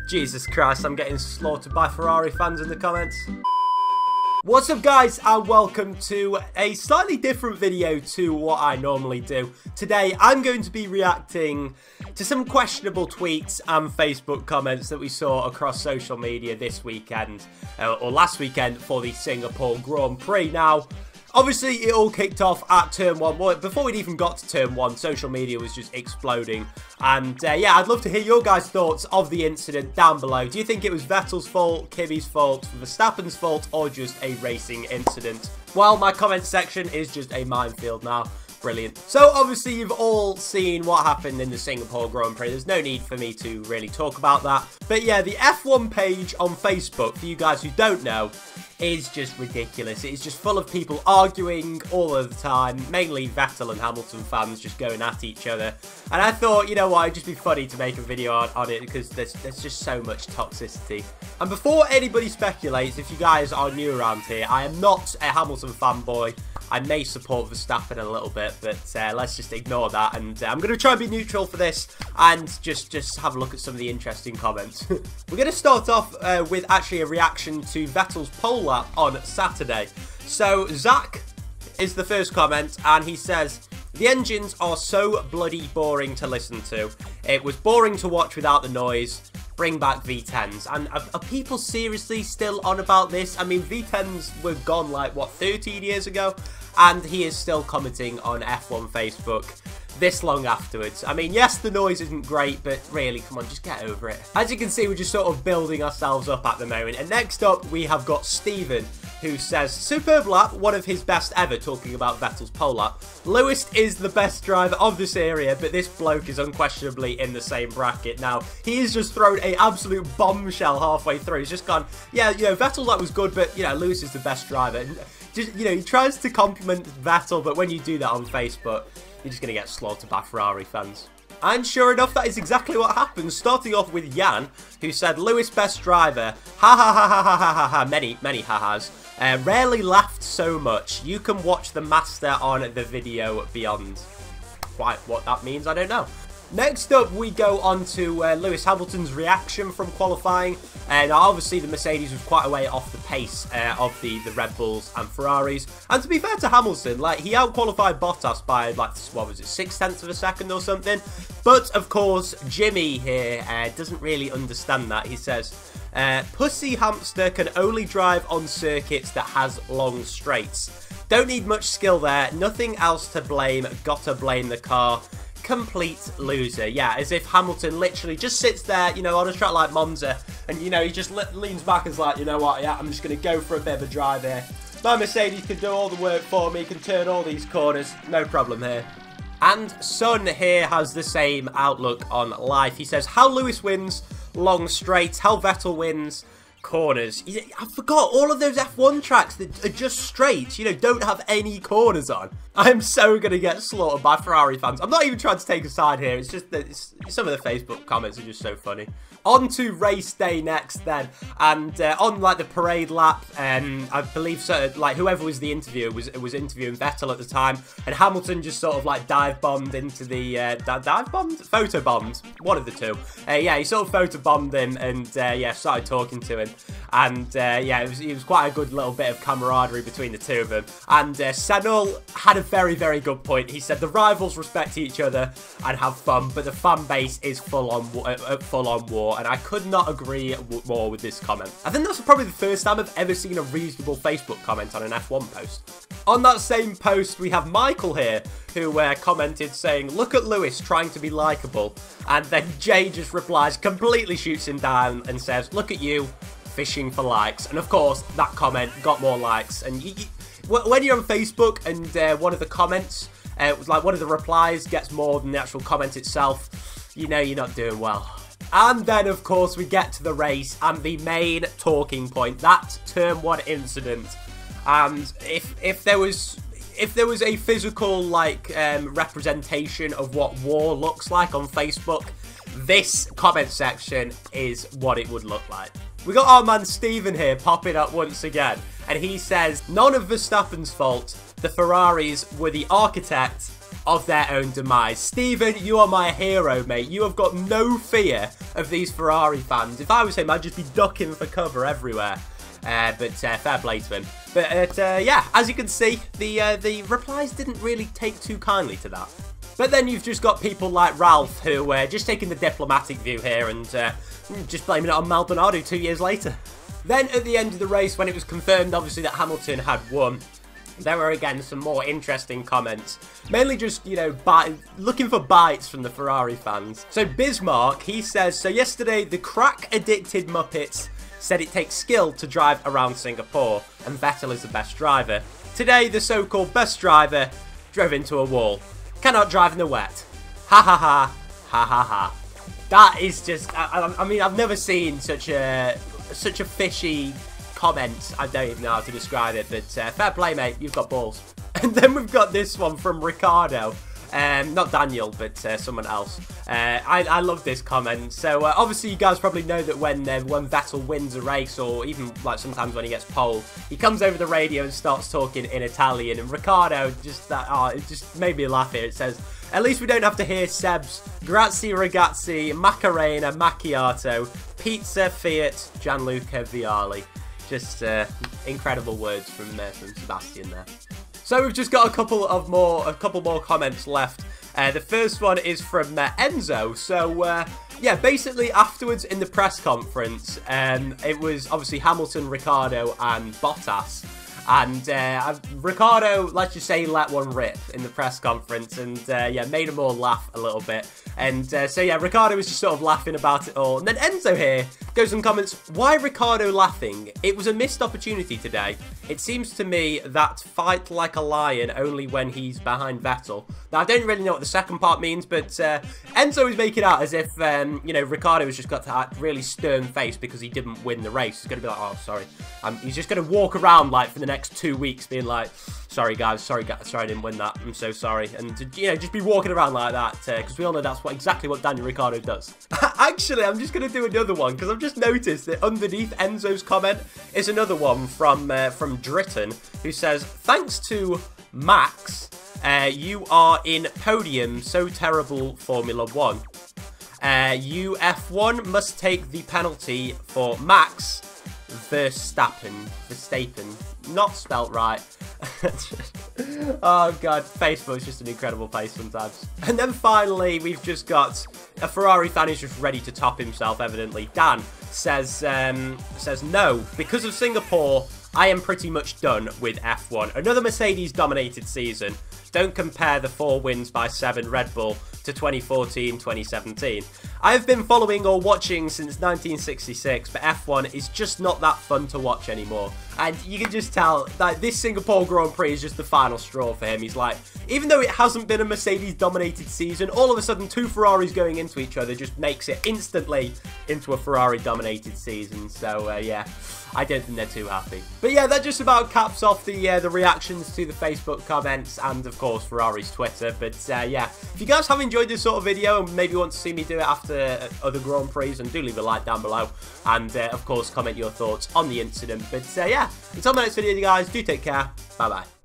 Jesus Christ, I'm getting slaughtered by Ferrari fans in the comments. What's up guys, and welcome to a slightly different video to what I normally do. Today I'm going to be reacting to some questionable tweets and Facebook comments that we saw across social media this weekend, or last weekend, for the Singapore Grand Prix. Now, obviously it all kicked off at turn 1. Well, before we'd even got to turn 1, social media was just exploding. And yeah, I'd love to hear your guys' thoughts of the incident down below. Do you think it was Vettel's fault, Kimi's fault, Verstappen's fault, or just a racing incident? Well, my comment section is just a minefield now. Brilliant. So obviously you've all seen what happened in the Singapore Grand Prix. There's no need for me to really talk about that. But yeah, the F1 page on Facebook, for you guys who don't know, is just ridiculous. It's just full of people arguing all of the time, mainly Vettel and Hamilton fans just going at each other. And I thought, you know what, it'd just be funny to make a video on it because there's just so much toxicity. And before anybody speculates, if you guys are new around here, I am not a Hamilton fanboy. I may support Verstappen a little bit, but let's just ignore that. And I'm going to try and be neutral for this and just have a look at some of the interesting comments. We're going to start off with actually a reaction to Vettel's pole lap on Saturday. So Zach is the first comment, and he says, "The engines are so bloody boring to listen to. It was boring to watch without the noise. Bring back V10s." And are people seriously still on about this? I mean, V10s were gone like, what, 13 years ago? And he is still commenting on F1 Facebook this long afterwards. I mean, yes, the noise isn't great, but really, come on, just get over it. As you can see, we're just sort of building ourselves up at the moment. And next up, we have got Steven, who says, "Superb lap, one of his best ever," talking about Vettel's pole lap. "Lewis is the best driver of this area, but this bloke is unquestionably in the same bracket." Now, he has just thrown a absolute bombshell halfway through. He's just gone, yeah, you know, Vettel's lap was good, but, you know, Lewis is the best driver. And just, you know, he tries to compliment Vettel, but when you do that on Facebook, you're just going to get slaughtered by Ferrari fans. And sure enough, that is exactly what happened. Starting off with Jan, who said, "Lewis best driver. Ha ha ha ha ha ha ha ha." Many ha-has. "Rarely laughed so much. You can watch the master on the video beyond." Quite what that means, I don't know. Next up, we go on to Lewis Hamilton's reaction from qualifying. And obviously, the Mercedes was quite a way off the pace of the Red Bulls and Ferraris. And to be fair to Hamilton, like, he out-qualified Bottas by, like, what was it, 0.6 of a second or something. But, of course, Jimmy here doesn't really understand that. He says, "Pussy hamster can only drive on circuits that has long straights. Don't need much skill there. Nothing else to blame. Gotta blame the car. Complete loser." Yeah, as if Hamilton literally just sits there, you know, on a track like Monza, and, you know, he just leans back and is like, you know what, yeah, I'm just going to go for a bit of a drive here. My Mercedes can do all the work for me, can turn all these corners, no problem here. And Son here has the same outlook on life. He says, "How Lewis wins long straights, how Vettel wins corners." I forgot all of those F1 tracks that are just straight, you know, don't have any corners on. I'm so going to get slaughtered by Ferrari fans. I'm not even trying to take a side here. It's just that some of the Facebook comments are just so funny. On to race day next then, and on like the parade lap, I believe so, like whoever was the interviewer was interviewing Vettel at the time, and Hamilton just sort of like dive bombed into the photo bombed, one of the two. Yeah, he sort of photo bombed him and yeah, started talking to him, and yeah, it was quite a good little bit of camaraderie between the two of them. And Sanul had a very good point. He said the rivals respect each other and have fun, but the fan base is full on war. And I could not agree more with this comment. I think that's probably the first time I've ever seen a reasonable Facebook comment on an F1 post. On that same post, we have Michael here, who commented saying, "Look at Lewis trying to be likeable." And then Jay just replies, completely shoots him down and says, "Look at you, fishing for likes." And of course, that comment got more likes. And when you're on Facebook and one of the comments, like one of the replies gets more than the actual comment itself, you know you're not doing well. And then, of course, we get to the race and the main talking point, that turn 1 incident. And if there was a physical like representation of what war looks like on Facebook, this comment section is what it would look like. We got our man Steven here popping up once again, and he says, "None of Verstappen's fault. The Ferraris were the architect of their own demise. Stephen, you are my hero, mate. You have got no fear of these Ferrari fans. If I was him, I'd just be ducking for cover everywhere. But fair play to him. But yeah, as you can see, the replies didn't really take too kindly to that. But then you've just got people like Ralph who just taking the diplomatic view here and just blaming it on Maldonado 2 years later. Then at the end of the race, when it was confirmed obviously that Hamilton had won, there were again some more interesting comments. Mainly just, you know, looking for bites from the Ferrari fans. So Bismarck, he says, so yesterday the crack-addicted Muppets said it takes skill to drive around Singapore, and Vettel is the best driver. Today, the so-called best driver drove into a wall. Cannot drive in the wet. Ha ha ha, ha ha ha. That is just, I mean, I've never seen such a fishy comment. I don't even know how to describe it, but fair play, mate, you've got balls. And then we've got this one from Ricardo. Not Daniel, but someone else. I love this comment. So obviously you guys probably know that when Vettel wins a race, or even like sometimes when he gets pole, he comes over the radio and starts talking in Italian. And Ricardo it just made me laugh here. It says, "At least we don't have to hear Seb's grazie ragazzi, Macarena, macchiato, pizza, Fiat, Gianluca Vialli." Just incredible words from Sebastian there. So we've just got a couple more comments left. The first one is from Enzo. So yeah, basically afterwards in the press conference, it was obviously Hamilton, Ricciardo, and Bottas. And Ricciardo, let's just say, let one rip in the press conference, and yeah, made them all laugh a little bit. And so yeah, Ricciardo was just sort of laughing about it all. And then Enzo here goes and comments, "Why Ricciardo laughing? It was a missed opportunity today. It seems to me that fight like a lion only when he's behind Vettel." Now, I don't really know what the second part means, but Enzo is making out as if, you know, Ricciardo has just got that really stern face because he didn't win the race. He's going to be like, "Oh, sorry." He's just going to walk around like for the next 2 weeks being like, sorry guys, I didn't win that, I'm so sorry. And, you know, just be walking around like that, because we all know that's exactly what Daniel Ricciardo does. Actually, I'm just going to do another one, because I've just noticed that underneath Enzo's comment is another one from Dritton, who says, "Thanks to Max, you are in podium, so terrible Formula 1. You F1 must take the penalty for Max Verstappen, not spelt right." Oh god, Facebook's just an incredible place sometimes. And then finally, we've just got a Ferrari fan who's just ready to top himself, evidently. Dan says, "No, because of Singapore, I am pretty much done with F1. Another Mercedes-dominated season. Don't compare the 4 wins by 7 Red Bull to 2014-2017. I have been following or watching since 1966, but F1 is just not that fun to watch anymore." And you can just tell that this Singapore Grand Prix is just the final straw for him. He's like, even though it hasn't been a Mercedes-dominated season, all of a sudden 2 Ferraris going into each other just makes it instantly into a Ferrari-dominated season. So, yeah, I don't think they're too happy. But yeah, that just about caps off the reactions to the Facebook comments and, of course, Ferrari's Twitter. But, yeah, if you guys have enjoyed this sort of video and maybe want to see me do it after other Grand Prix, then do leave a like down below. And, of course, comment your thoughts on the incident. But, yeah, until my next video, you guys, do take care. Bye-bye.